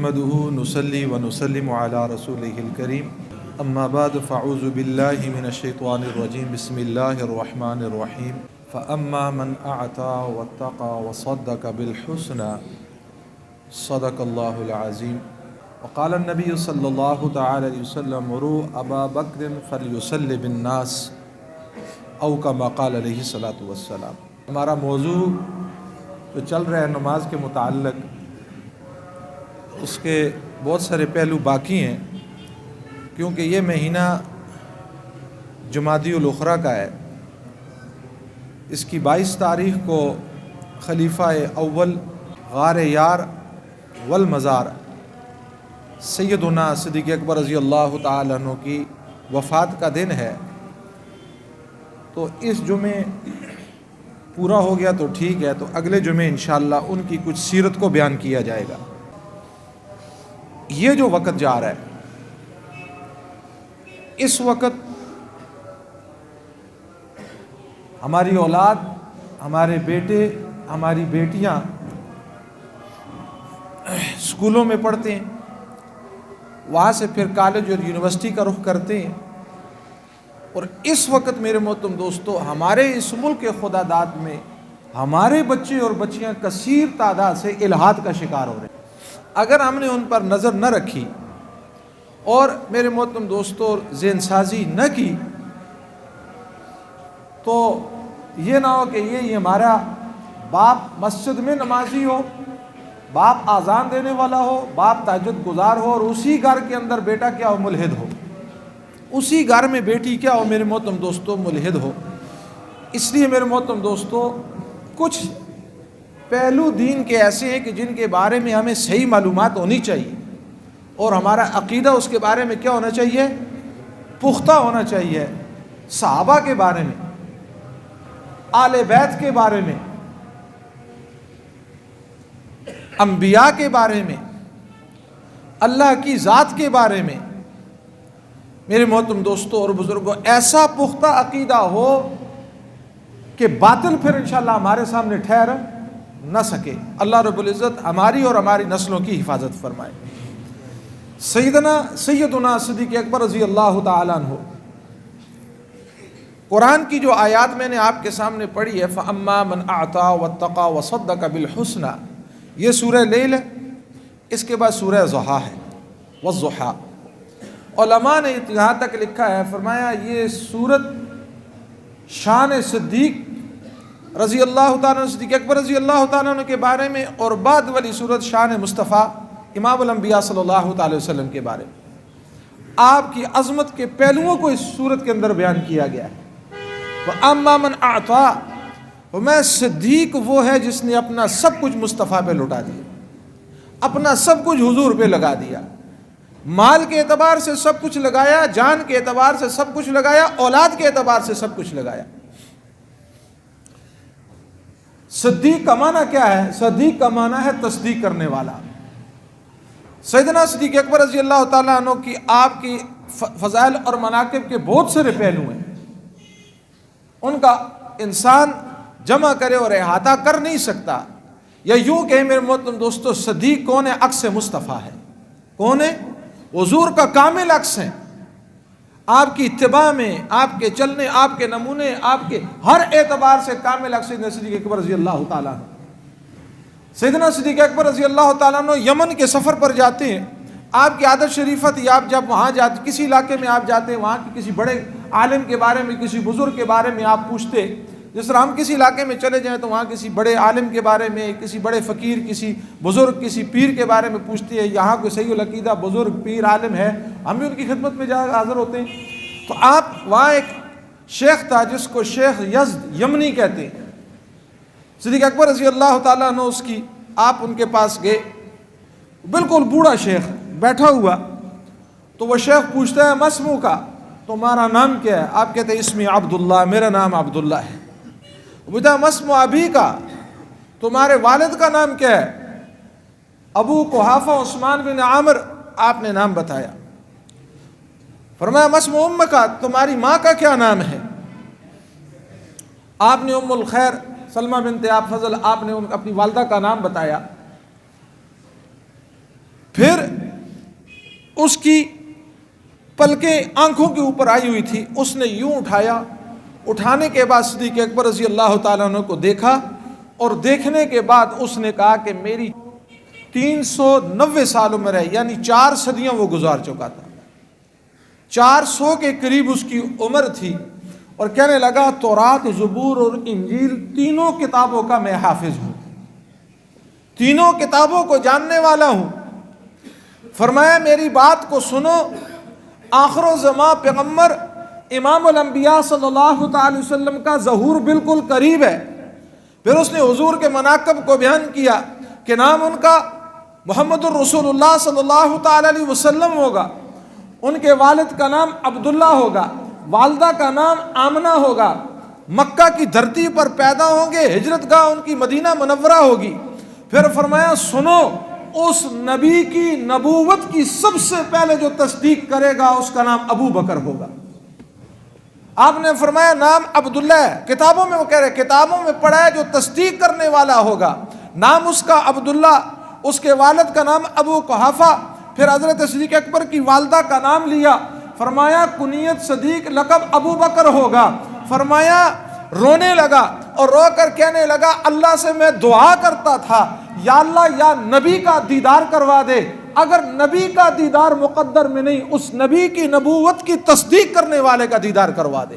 نحمده نصلي ونسلم على رسوله الكريم اما بعد فاعوذ بالله من الشيطان الرجيم بسم الله الرحمن الرحيم فاما من اعطى واتقى وصدق بالحسنى صدق الله العظيم وقال النبي صلى الله تعالى عليه وسلم مروا ابا بکر فلیصلی بالناس او کما قال علیہ الصلوۃ والسلام۔ ہمارا موضوع جو چل رہا ہے نماز کے متعلق، اس کے بہت سارے پہلو باقی ہیں، کیونکہ یہ مہینہ جمادی الاخری کا ہے۔ اس کی 22 تاریخ کو خلیفہ اول غار یار والمزار سیدنا صدیق اکبر رضی اللہ تعالیٰ عنہ کی وفات کا دن ہے، تو اس جمعے پورا ہو گیا تو ٹھیک ہے، تو اگلے جمعے انشاءاللہ ان کی کچھ سیرت کو بیان کیا جائے گا۔ یہ جو وقت جا رہا ہے، اس وقت ہماری اولاد، ہمارے بیٹے، ہماری بیٹیاں اسکولوں میں پڑھتے ہیں، وہاں سے پھر کالج اور یونیورسٹی کا رخ کرتے ہیں، اور اس وقت میرے محترم دوستو ہمارے اس ملک کے خدا داد میں ہمارے بچے اور بچیاں کثیر تعداد سے الحاد کا شکار ہو رہے ہیں۔ اگر ہم نے ان پر نظر نہ رکھی اور میرے محترم دوستو ذہن سازی نہ کی تو یہ نہ ہو کہ یہ ہمارا باپ مسجد میں نمازی ہو، باپ آذان دینے والا ہو، باپ تہجد گزار ہو، اور اسی گھر کے اندر بیٹا کیا ہو، ملحد ہو، اسی گھر میں بیٹی کیا ہو میرے محترم دوستو، ملحد ہو۔ اس لیے میرے محترم دوستو کچھ پہلو دین کے ایسے ہیں کہ جن کے بارے میں ہمیں صحیح معلومات ہونی چاہیے، اور ہمارا عقیدہ اس کے بارے میں کیا ہونا چاہیے، پختہ ہونا چاہیے۔ صحابہ کے بارے میں، آل بیت کے بارے میں، انبیاء کے بارے میں، اللہ کی ذات کے بارے میں میرے محترم دوستوں اور بزرگوں ایسا پختہ عقیدہ ہو کہ باطل پھر انشاءاللہ ہمارے سامنے ٹھہر نہ سکے۔ اللہ رب العزت ہماری اور ہماری نسلوں کی حفاظت فرمائے۔ سیدنا صدیق اکبر رضی اللہ تعالیٰ عنہ، قرآن کی جو آیات میں نے آپ کے سامنے پڑھی ہے، فَأَمَّا مَنْ أَعْطَى وَاتَّقَى وَصَدَّقَ بِالْحُسْنَى، یہ سورہ لیل ہے، اس کے بعد سورہ ضحیٰ ہے، والضحیٰ۔ علماء نے یہاں تک لکھا ہے، فرمایا یہ سورت شان صدیق رضی اللہ تعالیٰ عنہ، صدیق اکبر رضی اللہ تعالیٰ عنہ کے بارے میں، اور بعد والی سورت شان مصطفیٰ امام الانبیاء صلی اللہ تعالی وسلم کے بارے میں، آپ کی عظمت کے پہلوؤں کو اس سورت کے اندر بیان کیا گیا ہے۔ وَأَمَّا مَنْ أَعْطَى، میں صدیق وہ ہے جس نے اپنا سب کچھ مصطفیٰ پہ لٹا دیا، اپنا سب کچھ حضور پہ لگا دیا، مال کے اعتبار سے سب کچھ لگایا، جان کے اعتبار سے سب کچھ لگایا، اولاد کے اعتبار سے سب کچھ لگایا۔ صدیق کا معنی کیا ہے؟ صدیق کا معنی ہے تصدیق کرنے والا۔ سیدنا صدیق اکبر رضی اللہ تعالیٰ عنہ کی آپ کی فضائل اور مناقب کے بہت سارے پہلو ہیں، ان کا انسان جمع کرے اور احاطہ کر نہیں سکتا۔ یا یوں کہ میرے محترم دوستو صدیق کون ہے؟ عکس مصطفیٰ ہے۔ کون ہے؟ حضور کا کامل عکس ہے۔ آپ کی اتباع میں، آپ کے چلنے، آپ کے نمونے، آپ کے ہر اعتبار سے کامل عکس سیدنا صدیق اکبر رضی اللہ تعالیٰ عنہ۔ سیدنا صدیق اکبر رضی اللہ تعالیٰ عنہ یمن کے سفر پر جاتے ہیں، آپ کی عادت شریفت تھی، آپ جب وہاں جاتے، کسی علاقے میں آپ جاتے ہیں، وہاں کے کسی بڑے عالم کے بارے میں، کسی بزرگ کے بارے میں آپ پوچھتے۔ جس طرح ہم کسی علاقے میں چلے جائیں تو وہاں کسی بڑے عالم کے بارے میں، کسی بڑے فقیر، کسی بزرگ، کسی پیر کے بارے میں پوچھتے ہیں، یہاں کوئی صحیح العقیدہ بزرگ پیر عالم ہے، ہم بھی ان کی خدمت میں جا حاضر ہوتے ہیں۔ تو آپ وہاں ایک شیخ تھا جس کو شیخ یزد یمنی کہتے ہیں، صدیق اکبر رضی اللہ تعالیٰ عنہ اس کی، آپ ان کے پاس گئے، بالکل بوڑھا شیخ بیٹھا ہوا، تو وہ شیخ پوچھتا ہے مسمو کا، تمہارا نام کیا ہے؟ آپ کہتے ہیں اسمی عبداللہ، میرا نام عبداللہ ہے۔ وہ بتا مسمو ابی کا، تمہارے والد کا نام کیا ہے؟ ابو قحافہ عثمان بن عامر، آپ نے نام بتایا۔ فرمایا مسمو ام کا، تمہاری ماں کا کیا نام ہے؟ آپ نے ام الخیر سلمہ بنت آپ فضل، آپ نے اپنی والدہ کا نام بتایا۔ پھر اس کی پلکیں آنکھوں کے اوپر آئی ہوئی تھی، اس نے یوں اٹھایا، اٹھانے کے بعد صدیق اکبر رضی اللہ تعالیٰ عنہ کو دیکھا، اور دیکھنے کے بعد اس نے کہا کہ میری 390 سال عمر ہے، یعنی 4 صدیاں وہ گزار چکا تھا، 400 کے قریب اس کی عمر تھی، اور کہنے لگا تورات، زبور اور انجیل تینوں کتابوں کا میں حافظ ہوں، تینوں کتابوں کو جاننے والا ہوں۔ فرمایا میری بات کو سنو، آخر الزمان پیغمبر امام الانبیاء صلی اللہ تعالی وسلم کا ظہور بالکل قریب ہے۔ پھر اس نے حضور کے مناقب کو بیان کیا کہ نام ان کا محمد الرسول اللہ صلی اللہ تعالی علیہ وسلم ہوگا، ان کے والد کا نام عبداللہ ہوگا، والدہ کا نام آمنہ ہوگا، مکہ کی دھرتی پر پیدا ہوں گے، ہجرت گاہ ان کی مدینہ منورہ ہوگی۔ پھر فرمایا سنو، اس نبی کی نبوت کی سب سے پہلے جو تصدیق کرے گا اس کا نام ابو بکر ہوگا۔ آپ نے فرمایا نام عبداللہ ہے، کتابوں میں وہ کہہ رہے کتابوں میں پڑھا ہے جو تصدیق کرنے والا ہوگا، نام اس کا عبداللہ، اس کے والد کا نام ابو قحافہ۔ پھر حضرت صدیق اکبر کی والدہ کا نام لیا، فرمایا کنیت صدیق، لقب ابو بکر ہوگا۔ فرمایا رونے لگا اور رو کر کہنے لگا اللہ سے میں دعا کرتا تھا یا اللہ یا نبی کا دیدار کروا دے، اگر نبی کا دیدار مقدر میں نہیں، اس نبی کی نبوت کی تصدیق کرنے والے کا دیدار کروا دے۔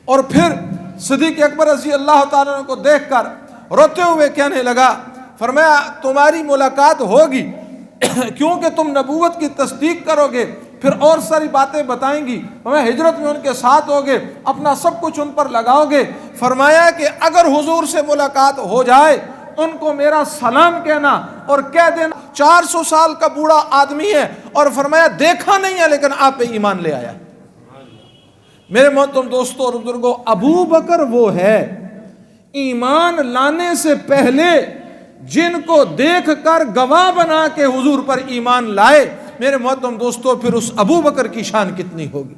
اور پھر صدیق اکبر رضی اللہ تعالیٰ عنہ کو دیکھ کر روتے ہوئے کہنے لگا، فرمایا تمہاری ملاقات ہوگی کیونکہ تم نبوت کی تصدیق کرو گے، پھر اور ساری باتیں بتائیں گی، ہمیں ہجرت میں ان کے ساتھ ہوگے، اپنا سب کچھ ان پر لگاؤ گے۔ فرمایا کہ اگر حضور سے ملاقات ہو جائے ان کو میرا سلام کہنا اور کہہ دینا 400 سال کا بوڑھا آدمی ہے، اور فرمایا دیکھا نہیں ہے لیکن آپ پہ ایمان لے آیا۔ میرے محترم دوستوں اور بزرگوں، ابو بکر وہ ہے ایمان لانے سے پہلے جن کو دیکھ کر گواہ بنا کے حضور پر ایمان لائے۔ میرے محترم دوستوں، پھر اس ابو بکر کی شان کتنی ہوگی،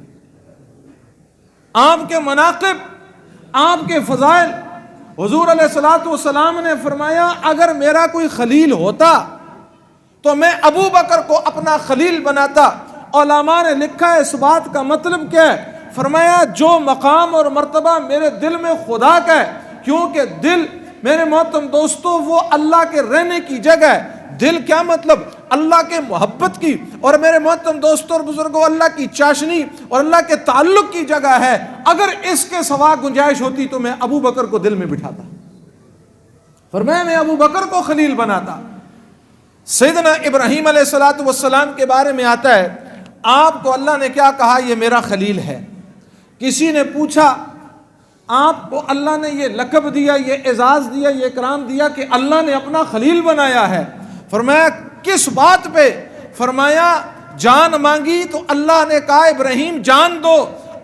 آپ کے مناقب، آپ کے فضائل۔ حضور علیہ الصلوۃ والسلام نے فرمایا اگر میرا کوئی خلیل ہوتا تو میں ابو بکر کو اپنا خلیل بناتا۔ علماء نے لکھا ہے اس بات کا مطلب کیا ہے، فرمایا جو مقام اور مرتبہ میرے دل میں خدا کا ہے، کیونکہ دل میرے محترم دوستوں وہ اللہ کے رہنے کی جگہ ہے۔ دل کیا مطلب، اللہ کے محبت کی، اور میرے محترم دوستوں اور بزرگوں اللہ کی چاشنی اور اللہ کے تعلق کی جگہ ہے۔ اگر اس کے سوا گنجائش ہوتی تو میں ابو بکر کو دل میں بٹھاتا، فرمایا میں ابو بکر کو خلیل بناتا۔ سیدنا ابراہیم علیہ السلام کے بارے میں آتا ہے، آپ کو اللہ نے کیا کہا، یہ میرا خلیل ہے۔ کسی نے پوچھا آپ کو اللہ نے یہ لقب دیا، یہ اعزاز دیا، یہ اکرام دیا کہ اللہ نے اپنا خلیل بنایا ہے؟ فرمایا کس بات پہ؟ فرمایا جان مانگی تو اللہ نے کہا ابراہیم جان دو،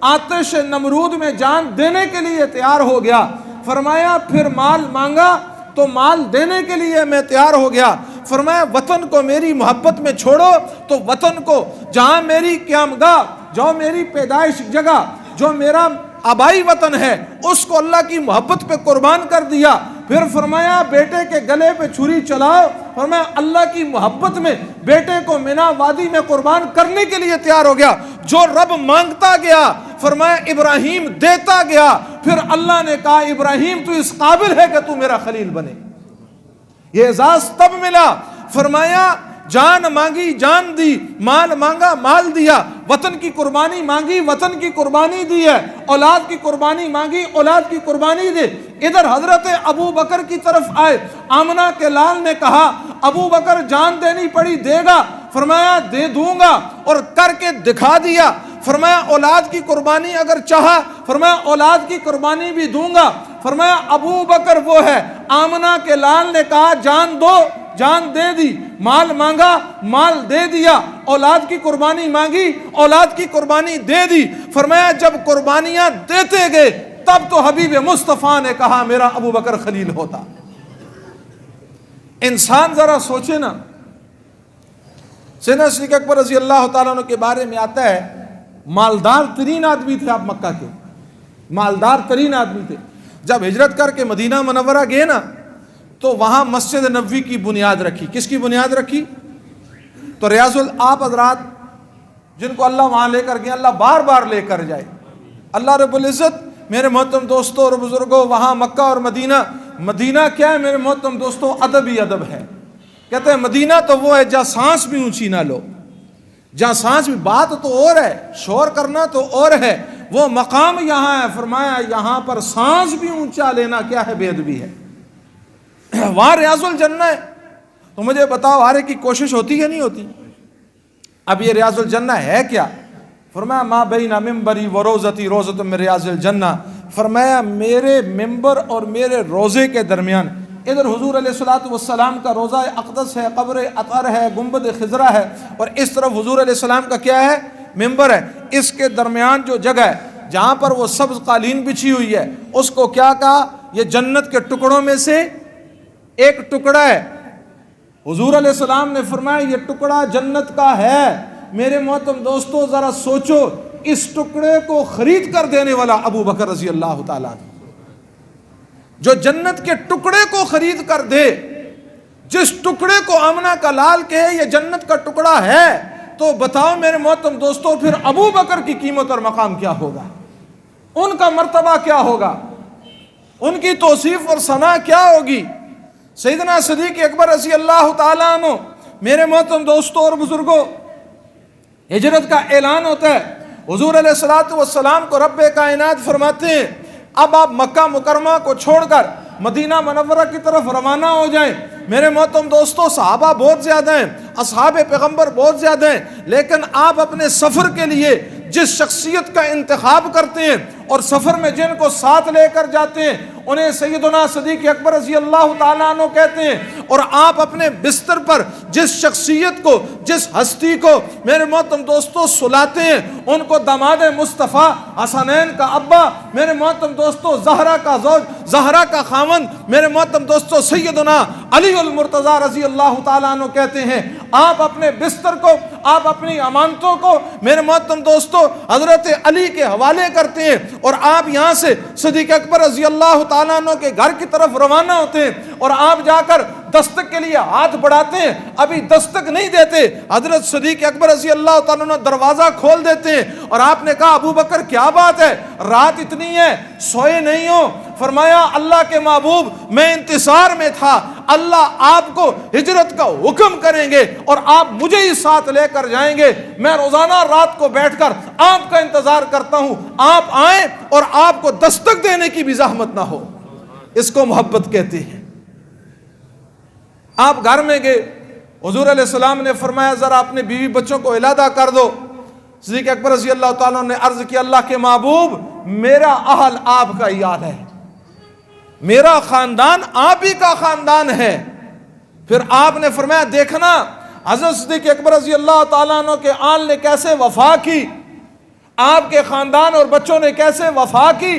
آتش نمرود میں جان دینے کے لیے تیار ہو گیا۔ فرمایا پھر مال مانگا تو مال دینے کے لیے میں تیار ہو گیا۔ فرمایا وطن کو میری محبت میں چھوڑو تو وطن کو، جہاں میری قیامگاہ، جو میری پیدائش جگہ، جو میرا آبائی وطن ہے، اس کو اللہ کی محبت پہ قربان کر دیا۔ پھر فرمایا بیٹے کے گلے پہ چھری چلاؤ، فرمایا اللہ کی محبت میں بیٹے کو مینا وادی میں قربان کرنے کے لیے تیار ہو گیا۔ جو رب مانگتا گیا فرمایا ابراہیم دیتا گیا۔ پھر اللہ نے کہا ابراہیم تو اس قابل ہے کہ تو میرا خلیل بنے۔ یہ اعزاز تب ملا، فرمایا جان مانگی جان دی، مال مانگا مال دیا، وطن کی قربانی مانگی وطن کی قربانی دی ہے، اولاد کی قربانی مانگی اولاد کی قربانی دی۔ ادھر حضرت ابو بکر کی طرف آئے، آمنہ کے لال نے کہا ابو بکر جان دینی پڑی دے گا؟ فرمایا دے دوں گا، اور کر کے دکھا دیا۔ فرمایا اولاد کی قربانی اگر چاہا، فرمایا اولاد کی قربانی بھی دوں گا۔ فرمایا ابو بکر وہ ہے، آمنہ کے لال نے کہا جان دو، جان دے دی، مال مانگا مال دے دیا، اولاد کی قربانی مانگی اولاد کی قربانی دے دی۔ فرمایا جب قربانیاں دیتے گئے تب تو حبیب مصطفیٰ نے کہا میرا ابو بکر خلیل ہوتا۔ انسان ذرا سوچے نا، سیدنا صدیق اکبر رضی اللہ تعالیٰ عنہ کے بارے میں آتا ہے مالدار ترین آدمی تھے آپ، مکہ کے مالدار ترین آدمی تھے۔ جب ہجرت کر کے مدینہ منورہ گئے نا تو وہاں مسجد نبوی کی بنیاد رکھی۔ کس کی بنیاد رکھی؟ تو ریاض آپ حضرات جن کو اللہ وہاں لے کر گئے، اللہ بار بار لے کر جائے۔ اللہ رب العزت میرے محترم دوستوں اور بزرگوں، وہاں مکہ اور مدینہ کیا ہے میرے محترم دوستوں؟ ادب ہی ادب ہے۔ کہتے ہیں مدینہ تو وہ ہے جہاں سانس بھی اونچی نہ لو، جہاں سانس بھی، بات تو اور ہے، شور کرنا تو اور ہے، وہ مقام یہاں ہے۔ فرمایا یہاں پر سانس بھی اونچا لینا کیا ہے؟ بے ادبی ہے۔ وہاں ریاض الجنہ ہے۔ تو مجھے بتاؤ ہر ایک کی کوشش ہوتی ہے نہیں ہوتی؟ اب یہ ریاض الجنہ ہے کیا؟ فرمایا ما بین ممبری و روزتی روزۃ من ریاض الجنہ، فرمایا میرے ممبر اور میرے روزے کے درمیان، ادھر حضور علیہ الصلوۃ والسلام کا روزہ اقدس ہے، قبر اطہر ہے، گنبد خضرا ہے، اور اس طرف حضور علیہ السلام کا کیا ہے؟ ممبر ہے۔ اس کے درمیان جو جگہ ہے جہاں پر وہ سبز قالین بچھی ہوئی ہے، اس کو کیا کہا؟ یہ جنت کے ٹکڑوں میں سے ایک ٹکڑا ہے۔ حضور علیہ السلام نے فرمایا یہ ٹکڑا جنت کا ہے۔ میرے محترم دوستو ذرا سوچو، اس ٹکڑے کو خرید کر دینے والا ابو بکر رضی اللہ تعالیٰ عنہ، جو جنت کے ٹکڑے کو خرید کر دے، جس ٹکڑے کو آمنہ کا لال کہے یہ جنت کا ٹکڑا ہے، تو بتاؤ میرے محترم دوستو پھر ابو بکر کی قیمت اور مقام کیا ہوگا؟ ان کا مرتبہ کیا ہوگا؟ ان کی توصیف اور ثنا کیا ہوگی؟ سیدنا صدیق اکبر رضی اللہ تعالیٰ عنہ، میرے محترم دوستوں اور بزرگوں، ہجرت کا اعلان ہوتا ہے، حضور علیہ الصلوۃ والسلام کو رب کائنات فرماتے ہیں اب آپ مکہ مکرمہ کو چھوڑ کر مدینہ منورہ کی طرف روانہ ہو جائیں۔ میرے محترم دوستوں صحابہ بہت زیادہ ہیں، اصحاب پیغمبر بہت زیادہ ہیں، لیکن آپ اپنے سفر کے لیے جس شخصیت کا انتخاب کرتے ہیں اور سفر میں جن کو ساتھ لے کر جاتے ہیں انہیں سیدنا صدیق اکبر رضی اللہ تعالیٰ عنہ کہتے ہیں۔ اور آپ اپنے بستر پر جس شخصیت کو، جس ہستی کو میرے محترم دوستوں سلاتے ہیں ان کو داماد مصطفیٰ، حسنین کا ابا، میرے محترم دوستوں زہرا کا زوج، زہرا کا خاوند، میرے محترم دوستوں سیدنا علی المرتضیٰ رضی اللہ تعالیٰ عنہ کہتے ہیں۔ آپ اپنے بستر کو، آپ اپنی امانتوں کو میرے محترم دوستوں حضرت علی کے حوالے کرتے ہیں، اور آپ یہاں سے صدیق اکبر رضی اللہ تعالیٰ عنہ کے گھر کی طرف روانہ ہوتے ہیں، اور آپ جا کر دستک کے لیے ہاتھ بڑھاتے ہیں، ابھی دستک نہیں دیتے، حضرت صدیق اکبر رضی اللہ تعالیٰ عنہ دروازہ کھول دیتے ہیں، اور آپ نے کہا ابو بکر کیا بات ہے، رات اتنی ہے، سوئے نہیں ہو؟ فرمایا اللہ کے محبوب میں انتظار میں تھا، اللہ آپ کو ہجرت کا حکم کریں گے اور آپ مجھے ہی ساتھ لے کر جائیں گے، میں روزانہ رات کو بیٹھ کر آپ کا انتظار کرتا ہوں، آپ آئیں اور آپ کو دستک دینے کی بھی زحمت نہ ہو۔ اس کو محبت کہتے ہیں۔ آپ گھر میں گئے، حضور علیہ السلام نے فرمایا ذرا اپنے بیوی بچوں کو علادہ کر دو۔ صدیق اکبر رضی اللہ تعالیٰ نے عرض کیا اللہ کے محبوب میرا اہل آپ کا ہی یاد ہے، میرا خاندان آپ ہی کا خاندان ہے۔ پھر آپ نے فرمایا دیکھنا حضرت صدیق اکبر رضی اللہ تعالیٰ عنہ کے آل نے کیسے وفا کی، آپ کے خاندان اور بچوں نے کیسے وفا کی۔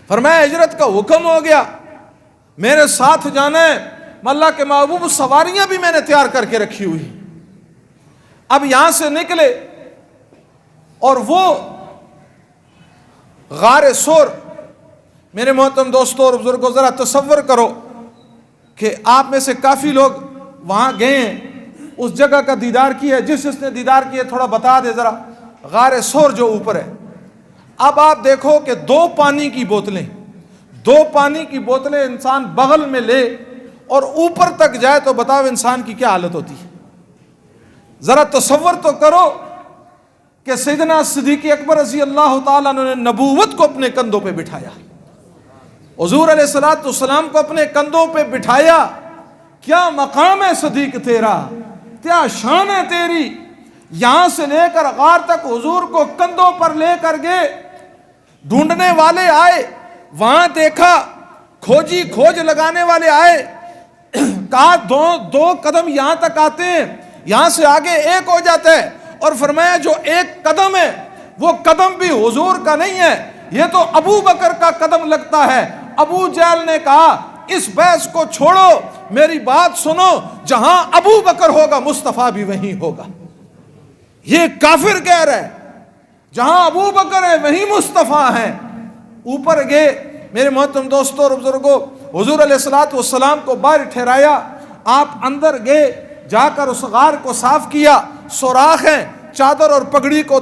فرمایا ہجرت کا حکم ہو گیا، میرے ساتھ جانا ہے۔ اللہ کے محبوب سواریاں بھی میں نے تیار کر کے رکھی ہوئی۔ اب یہاں سے نکلے اور وہ غار سور، میرے محترم دوستوں اور بزرگوں ذرا تصور کرو کہ آپ میں سے کافی لوگ وہاں گئے ہیں، اس جگہ کا دیدار کیا ہے، جس نے دیدار کیا تھوڑا بتا دے ذرا، غار سور جو اوپر ہے۔ اب آپ دیکھو کہ دو پانی کی بوتلیں انسان بغل میں لے اور اوپر تک جائے تو بتاؤ انسان کی کیا حالت ہوتی ہے۔ ذرا تصور تو کرو کہ سیدنا صدیق اکبر رضی اللہ تعالیٰ عنہ نے نبوت کو اپنے کندھوں پہ بٹھایا، حضور علیہ الصلوۃ والسلام کو اپنے کندھوں پہ بٹھایا۔ کیا مقام ہے صدیق تیرا، کیا شان ہے تیری۔ یہاں سے لے کر غار تک حضور کو کندھوں پر لے کر گئے، ڈھونڈنے والے آئے، وہاں دیکھا، کھوج لگانے والے آئے، کہا دو قدم یہاں تک آتے ہیں، یہاں سے آگے ایک ہو جاتا ہے، اور فرمایا جو ایک قدم ہے وہ قدم بھی حضور کا نہیں ہے، یہ تو ابو بکر کا قدم لگتا ہے۔ ابو جہل نے کہا اس بحث کو چھوڑو، میری بات سنو، جہاں ابو بکر ہوگا مصطفیٰ بھی وہیں ہوگا۔ یہ کافر کہہ رہا ہے جہاں ابو بکر ہے وہیں مصطفیٰ ہیں۔ اوپر گئے، میرے محترم دوستوں اور بزرگوں، حضور علیہ الصلوۃ والسلام کو باہر ٹھہرایا، آپ اندر گئے، جا کر اس غار کو صاف کیا، سوراخ ہیں، چادر اور پگڑی کو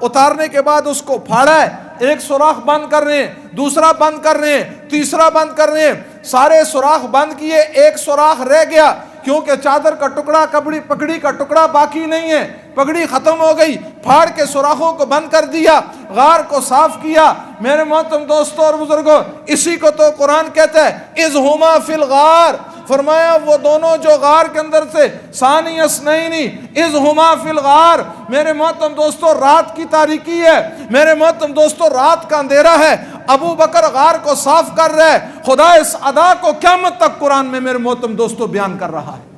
اتارنے کے بعد اس کو پھاڑا ہے، ایک سوراخ بند کر رہے ہیں، دوسرا بند کر رہے ہیں، تیسرا بند کر رہے ہیں، سارے سوراخ بند کیے، ایک سوراخ رہ گیا کیونکہ چادر کا ٹکڑا، پگڑی کا ٹکڑا باقی نہیں ہے، پگڑی ختم ہو گئی، پھاڑ کے سوراخوں کو بند کر دیا، غار کو صاف کیا۔ میرے محترم دوستوں اور بزرگوں، اسی کو تو قرآن کہتا ہے اذ ہما فی الغار، فرمایا وہ دونوں جو غار کے اندر سے ثانی اثنین اذ ہما فی الغار۔ میرے محترم دوستوں، رات کی تاریکی ہے، میرے محترم دوستوں رات کا اندھیرا ہے، ابو بکر غار کو صاف کر رہے، خدا اس ادا کو قیامت تک قرآن میں میرے محترم دوستوں بیان کر رہا ہے۔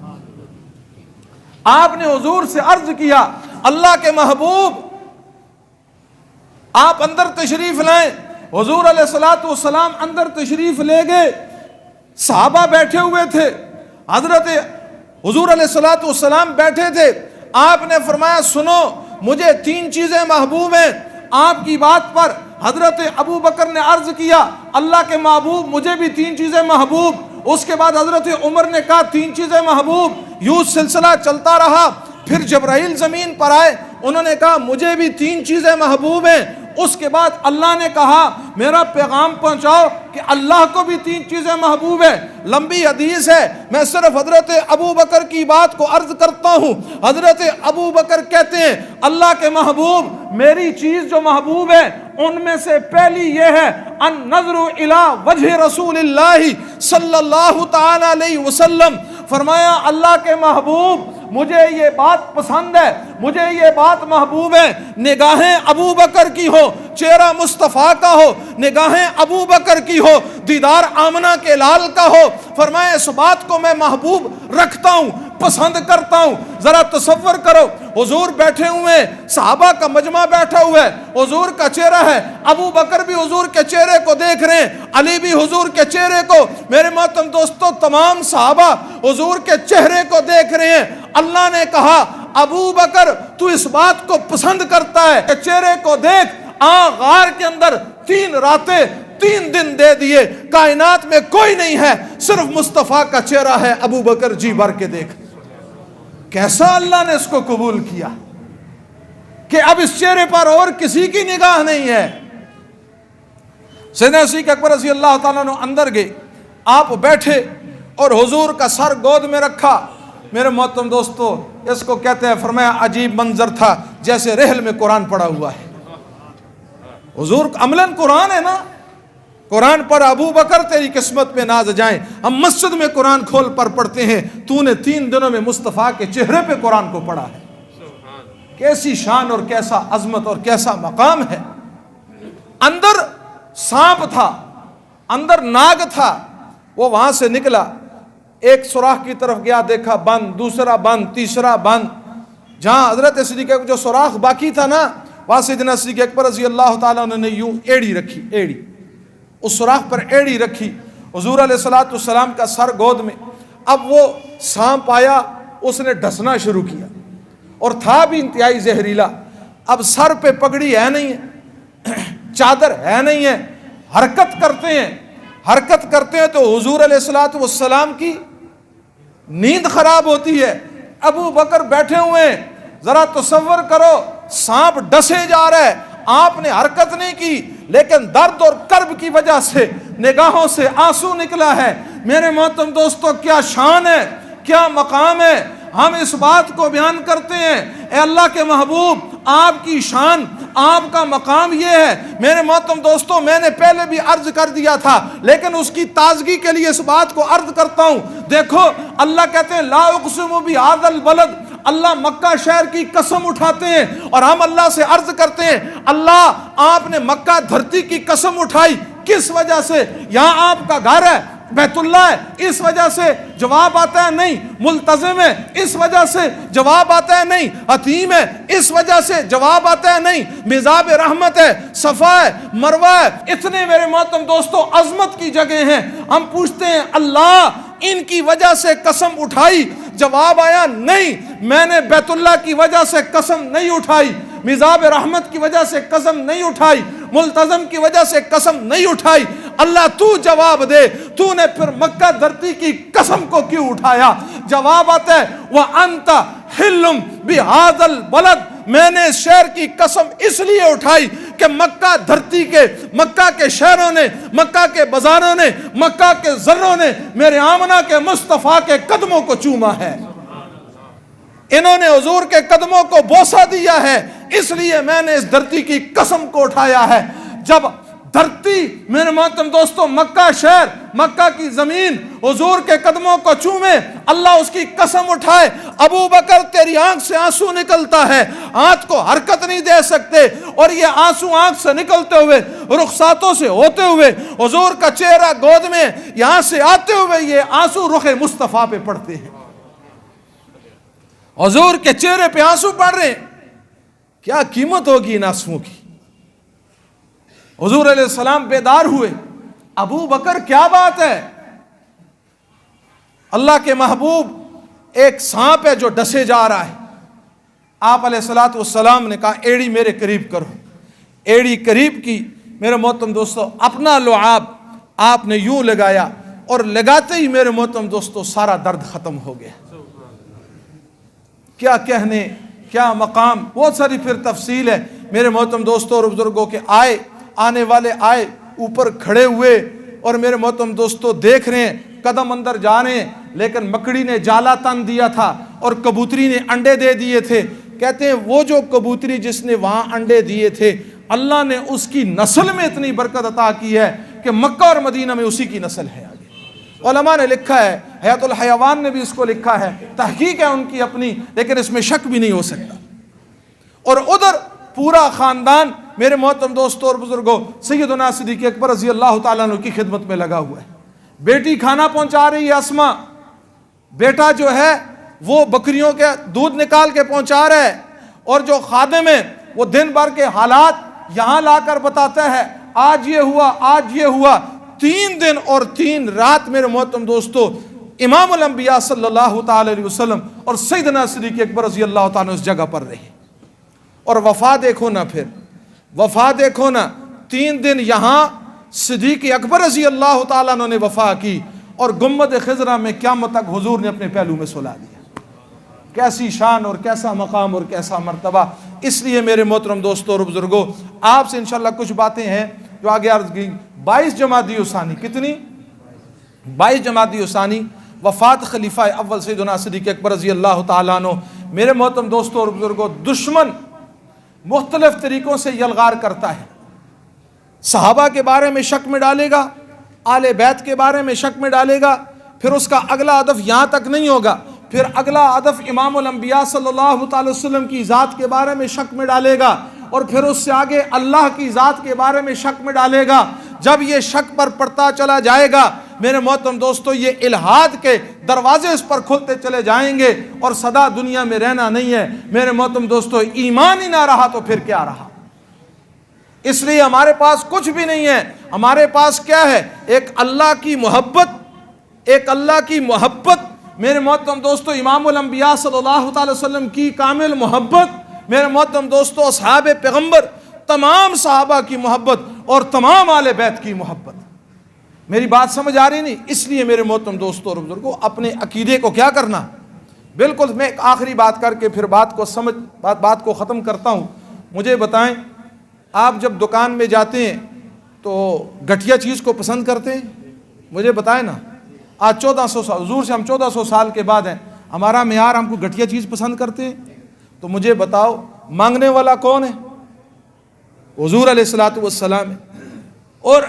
آپ نے حضور سے عرض کیا اللہ کے محبوب آپ اندر تشریف لائیں۔ حضور علیہ الصلوۃ والسلام اندر تشریف لے گئے، صحابہ بیٹھے ہوئے تھے، حضرت حضور علیہ الصلوۃ والسلام بیٹھے تھے۔ آپ نے فرمایا سنو مجھے 3 چیزیں محبوب ہیں۔ آپ کی بات پر حضرت ابو بکر نے عرض کیا اللہ کے محبوب مجھے بھی 3 چیزیں محبوب۔ اس کے بعد حضرت عمر نے کہا 3 چیزیں محبوب۔ یوں سلسلہ چلتا رہا، پھر جبرائیل زمین پر آئے، انہوں نے کہا مجھے بھی 3 چیزیں محبوب ہیں۔ اس کے بعد اللہ نے کہا میرا پیغام پہنچاؤ کہ اللہ کو بھی 3 چیزیں محبوب ہیں۔ لمبی حدیث ہے، میں صرف حضرت ابو بکر کی بات کو عرض کرتا ہوں۔ حضرت ابو بکر کہتے ہیں اللہ کے محبوب میری چیز جو محبوب ہے ان میں سے پہلی یہ ہے النظر الی وجہ رسول اللہ صلی اللہ تعالی علیہ وسلم۔ فرمایا اللہ کے محبوب مجھے یہ بات پسند ہے، مجھے یہ بات محبوب ہے، نگاہیں ابو بکر کی ہو، چہرہ مصطفیٰ کا ہو، نگاہیں ابو بکر کی ہو، دیدار آمنہ کے لال کا ہو۔ فرمایا اس بات کو میں محبوب رکھتا ہوں، پسند کرتا ہوں۔ ذرا تصور کرو حضور بیٹھے ہوئے، صحابہ کا مجمع بیٹھا ہوا ہے، حضور کا چہرہ ہے، ابو بکر بھی حضور کے چہرے کو دیکھ رہے ہیں، علی بھی حضور کے چہرے کو، میرے محترم دوستو تمام صحابہ حضور کے چہرے کو دیکھ رہے ہیں۔ اللہ نے کہا ابو بکر تو اس بات کو پسند کرتا ہے کہ چہرے کو دیکھ، غار کے اندر 3 راتیں 3 دن دے دیے، کائنات میں کوئی نہیں ہے، صرف مصطفیٰ کا چہرہ ہے، ابو بکر جی بھر کے دیکھ۔ کیسا اللہ نے اس کو قبول کیا کہ اب اس چہرے پر اور کسی کی نگاہ نہیں ہے۔ سیدنا صدیق اکبر رضی اللہ تعالیٰ عنہ اندر گئے، آپ بیٹھے اور حضور کا سر گود میں رکھا۔ میرے محترم دوستو اس کو کہتے ہیں، فرمایا عجیب منظر تھا جیسے رحل میں قرآن پڑھا ہوا ہے۔ حضور عملاً قرآن ہے نا، قرآن پر ابو بکر تیری قسمت میں ناز جائیں، ہم مسجد میں قرآن کھول پر پڑھتے ہیں، تو نے 3 دنوں میں مصطفیٰ کے چہرے پہ قرآن کو پڑھا ہے۔ کیسی شان اور کیسا عظمت اور کیسا مقام ہے۔ اندر سانپ تھا، اندر ناگ تھا، وہ وہاں سے نکلا، ایک سوراخ کی طرف گیا، دیکھا بند، دوسرا بند، تیسرا بند۔ جہاں حضرت صدیق اکبر جو سوراخ باقی تھا نا، وہاں سیدنا صدیق اکبر رضی اللہ تعالیٰ عنہ نے یوں ایڑی رکھی، ایڑی اس سوراخ پر ایڑی رکھی، حضور علیہ الصلوۃ والسلام کا سر گود میں۔ اب وہ سانپ آیا، اس نے ڈسنا شروع کیا اور تھا بھی انتہائی زہریلا۔ اب سر پہ پگڑی ہے نہیں ہے، چادر ہے نہیں ہے، حرکت کرتے ہیں تو حضور علیہ الصلوۃ والسلام کی نیند خراب ہوتی ہے۔ ابو بکر بیٹھے ہوئے ہیں، ذرا تصور کرو سانپ ڈسے جا رہا ہے، آپ نے حرکت نہیں کی لیکن درد اور کرب کی وجہ سے نگاہوں سے آنسو نکلا ہے۔ میرے محترم دوستو کیا شان ہے، کیا مقام ہے۔ ہم اس بات کو بیان کرتے ہیں اے اللہ کے محبوب آپ کی شان، آپ کا مقام یہ ہے۔ میرے محترم دوستو میں نے پہلے بھی عرض کر دیا تھا لیکن اس کی تازگی کے لیے اس بات کو عرض کرتا ہوں۔ دیکھو اللہ کہتے ہیں لا اقسم بہذا البلد، اللہ مکہ شہر کی قسم اٹھاتے ہیں اور ہم اللہ سے عرض کرتے ہیں اللہ آپ نے مکہ دھرتی کی قسم اٹھائی کس وجہ سے؟ یہاں آپ کا گھر ہے، بیت اللہ ہے، اس وجہ سے جواب آتا ہے نہیں، ملتزم ہے اس وجہ سے جواب آتا ہے نہیں، حتیم ہے اس وجہ سے جواب آتا ہے نہیں، مزاب رحمت ہے، صفا ہے، مروہ ہے، اتنے میرے محترم دوستو عظمت کی جگہ ہیں۔ ہم پوچھتے ہیں اللہ ان کی وجہ سے قسم اٹھائی، جواب آیا نہیں، میں نے بیت اللہ کی وجہ سے قسم نہیں اٹھائی، مزاب رحمت کی وجہ سے قسم نہیں اٹھائی، ملتزم کی وجہ سے قسم نہیں اٹھائی، اللہ تو جواب دے، تو نے پھر مکہ دھرتی کی قسم کو کیوں اٹھایا؟ جواب آتا ہے وَأَنْتَ حِلٌّ بِهَذَا الْبَلَدِ، میں نے اس شہر کی قسم اس لیے اٹھائی کہ مکہ دھرتی کے، مکہ کے شہروں نے، مکہ کے بازاروں نے، مکہ کے ذروں نے میرے آمنہ کے مصطفیٰ کے قدموں کو چوما ہے، انہوں نے حضور کے قدموں کو بوسہ دیا ہے، اس لیے میں نے اس دھرتی کی قسم کو اٹھایا ہے۔ جب دھرتی میرے محترم دوستوں، مکہ شہر، مکہ کی زمین حضور کے قدموں کو چومے، اللہ اس کی قسم اٹھائے، ابو بکر تیری آنکھ سے آنسو نکلتا ہے، آنکھ کو حرکت نہیں دے سکتے، اور یہ آنسو آنکھ سے نکلتے ہوئے، رخساتوں سے ہوتے ہوئے، حضور کا چہرہ گود میں یہاں سے آتے ہوئے یہ آنسو رخ مصطفیٰ پہ پڑتے ہیں، حضور کے چہرے پہ آنسو پڑ رہے ہیں۔ کیا قیمت ہوگی ان آنسوؤں کی؟ حضور علیہ السلام بیدار ہوئے، ابو بکر کیا بات ہے؟ اللہ کے محبوب ایک سانپ ہے جو ڈسے جا رہا ہے۔ آپ علیہ السلام نے کہا ایڑی میرے قریب کرو، ایڑی قریب کی، میرے محترم دوستو اپنا لعاب آپ نے یوں لگایا، اور لگاتے ہی میرے محترم دوستو سارا درد ختم ہو گیا۔ کیا کہنے، کیا مقام، بہت ساری پھر تفصیل ہے میرے محترم دوستو اور بزرگوں کے۔ آنے والے آئے اوپر کھڑے ہوئے، اور میرے محترم دوستو دیکھ رہے ہیں، قدم اندر جا رہے ہیں، لیکن مکڑی نے جالا تن دیا تھا اور کبوتری نے انڈے دے دیے تھے۔ کہتے ہیں وہ جو کبوتری جس نے وہاں انڈے دیے تھے، اللہ نے اس کی نسل میں اتنی برکت عطا کی ہے کہ مکہ اور مدینہ میں اسی کی نسل ہے۔ آگے علماء نے لکھا ہے، حیات الحیوان نے بھی اس کو لکھا ہے، تحقیق ہے ان کی اپنی، لیکن اس میں شک بھی نہیں ہو سکتا۔ اور ادھر پورا خاندان میرے محترم دوستوں اور بزرگوں سیدنا صدیق اکبر رضی اللہ تعالیٰ عنہ کی خدمت میں لگا ہوا ہے۔ بیٹی کھانا پہنچا رہی ہے اسما، بیٹا جو ہے وہ بکریوں کے دودھ نکال کے پہنچا رہا ہے، اور جو خادم ہے وہ دن بھر کے حالات یہاں لا کر بتاتا ہے، آج یہ ہوا، آج یہ ہوا۔ 3 دن اور 3 رات میرے محترم دوستو امام الانبیاء صلی اللہ تعالی علیہ وسلم اور سیدنا صدیق اکبر رضی اللہ تعالیٰ اس جگہ پر رہے۔ اور وفا دیکھو نا، پھر وفا دیکھو نا، 3 دن یہاں صدیق اکبر رضی اللہ تعالیٰ عنہ نے وفا کی، اور گنبد خضرا میں قیامت تک حضور نے اپنے پہلو میں سلا دیا۔ کیسی شان اور کیسا مقام اور کیسا مرتبہ۔ اس لیے میرے محترم دوستوں اور بزرگوں آپ سے انشاءاللہ کچھ باتیں ہیں جو آگے عرض کی۔ 22 جمادی الثانی، کتنی؟ 22 جمادی الثانی وفات خلیفہ اول سیدنا صدیق اکبر رضی اللہ تعالیٰ عنہ۔ میرے محترم دوستوں اور بزرگوں دشمن مختلف طریقوں سے یلغار کرتا ہے، صحابہ کے بارے میں شک میں ڈالے گا، آل بیت کے بارے میں شک میں ڈالے گا، پھر اس کا اگلا ہدف یہاں تک نہیں ہوگا، پھر اگلا ہدف امام الانبیاء صلی اللہ تعالی وسلم کی ذات کے بارے میں شک میں ڈالے گا، اور پھر اس سے آگے اللہ کی ذات کے بارے میں شک میں ڈالے گا۔ جب یہ شک پر پڑتا چلا جائے گا میرے محترم دوستو، یہ الہاد کے دروازے اس پر کھلتے چلے جائیں گے، اور سدا دنیا میں رہنا نہیں ہے میرے محترم دوستو۔ ایمان ہی نہ رہا تو پھر کیا رہا؟ اس لیے ہمارے پاس کچھ بھی نہیں ہے، ہمارے پاس کیا ہے؟ ایک اللہ کی محبت، ایک اللہ کی محبت میرے محترم دوستو، امام الانبیاء صلی اللہ تعالی وسلم کی کامل محبت، میرے محترم دوستو اصحاب پیغمبر تمام صحابہ کی محبت، اور تمام آل بیت کی محبت۔ میری بات سمجھ آ رہی نہیں؟ اس لیے میرے محترم دوستو اور بزرگوں اپنے عقیدے کو کیا کرنا، بالکل۔ میں ایک آخری بات کر کے پھر بات کو ختم کرتا ہوں۔ مجھے بتائیں، آپ جب دکان میں جاتے ہیں تو گھٹیا چیز کو پسند کرتے ہیں؟ مجھے بتائیں نا، آج 1400 سال حضور سے ہم 1400 سال کے بعد ہیں، ہمارا معیار ہم کو گھٹیا چیز پسند کرتے ہیں؟ تو مجھے بتاؤ مانگنے والا کون ہے؟ حضور علیہ السلام ہے۔ اور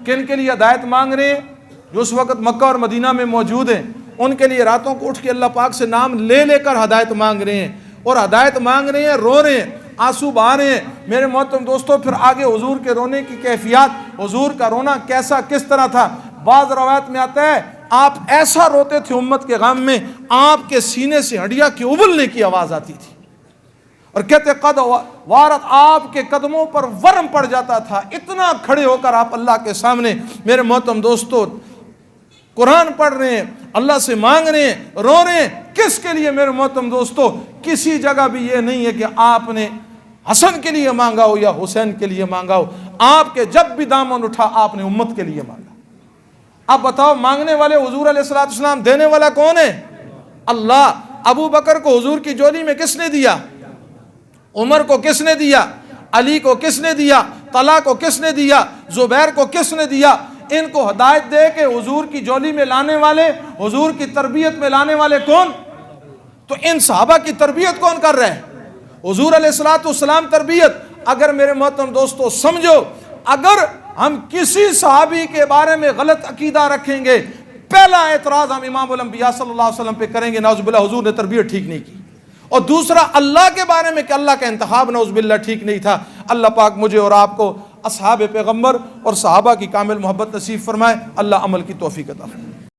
کن کے لیے ہدایت مانگ رہے ہیں؟ جو اس وقت مکہ اور مدینہ میں موجود ہیں، ان کے لیے راتوں کو اٹھ کے اللہ پاک سے نام لے لے کر ہدایت مانگ رہے ہیں، اور ہدایت مانگ رہے ہیں، رو رہے ہیں، آنسو بہا رہے ہیں۔ میرے محترم دوستوں پھر آگے حضور کے رونے کی کیفیات، حضور کا رونا کیسا کس طرح تھا؟ بعض روایت میں آتا ہے آپ ایسا روتے تھے امت کے غم میں، آپ کے سینے سے ہڈیاں کی ابلنے کی آواز آتی تھی، اور کہتے قد وارت، آپ کے قدموں پر ورم پڑ جاتا تھا، اتنا کھڑے ہو کر آپ اللہ کے سامنے میرے محترم دوستو قرآن پڑھ رہے ہیں، اللہ سے مانگ رہے ہیں، رو رہے ہیں۔ کس کے لیے میرے محترم دوستو؟ کسی جگہ بھی یہ نہیں ہے کہ آپ نے حسن کے لیے مانگا ہو یا حسین کے لیے مانگا ہو، آپ کے جب بھی دامن اٹھا آپ نے امت کے لیے مانگا. اب بتاؤ مانگنے والے حضور علیہ الصلوۃ والسلام، دینے والا کون ہے؟ اللہ. ابو بکر کو حضور کی جولی میں کس نے دیا؟ عمر کو کس نے دیا؟ علی کو کس نے دیا؟ طلحہ کو کس نے دیا؟ زبیر کو کس نے دیا؟ ان کو ہدایت دے کے حضور کی جولی میں لانے والے، حضور کی تربیت میں لانے والے کون؟ تو ان صحابہ کی تربیت کون کر رہے ہیں؟ حضور علیہ الصلوۃ والسلام تربیت. اگر میرے محترم دوستو سمجھو، اگر ہم کسی صحابی کے بارے میں غلط عقیدہ رکھیں گے، پہلا اعتراض ہم امام الانبیاء صلی اللہ علیہ وسلم پہ کریں گے، نعوذ باللہ حضور نے تربیت ٹھیک نہیں کی. اور دوسرا اللہ کے بارے میں کہ اللہ کا انتخاب نعوذ باللہ ٹھیک نہیں تھا. اللہ پاک مجھے اور آپ کو اصحاب پیغمبر اور صحابہ کی کامل محبت نصیب فرمائے. اللہ عمل کی توفیق عطا فرمائے.